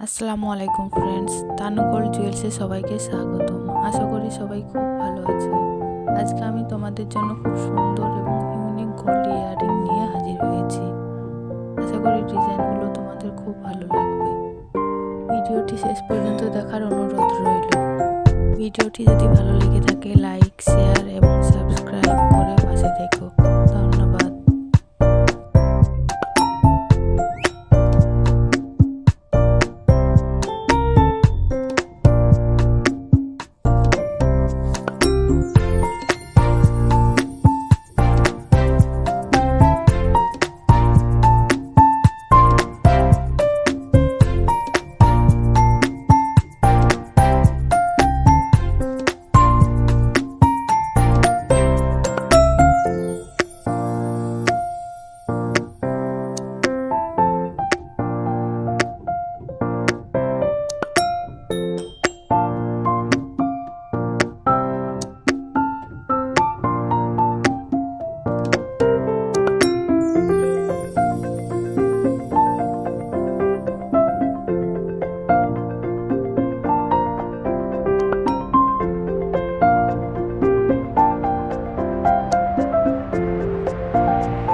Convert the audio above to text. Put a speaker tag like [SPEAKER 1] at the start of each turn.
[SPEAKER 1] আসসালামু আলাইকুম friends, Tanu gold জুয়েলসে সবাইকে স্বাগতম। আশা করি সবাই খুব ভালো আছে। আজকে আমি তোমাদের জন্য খুব সুন্দর এবং ইউনিক গোল্ড ইয়াররিং নিয়ে হাজির হয়েছি। আশা করি ডিজাইনগুলো তোমাদের খুব ভালো লাগবে। ভিডিওটি শেষ পর্যন্ত দেখার অনুরোধ রইল। ভিডিওটি যদি ভালো লেগে থাকে লাইক, শেয়ার এবং সাবস্ক্রাইব করে পাশে থেকে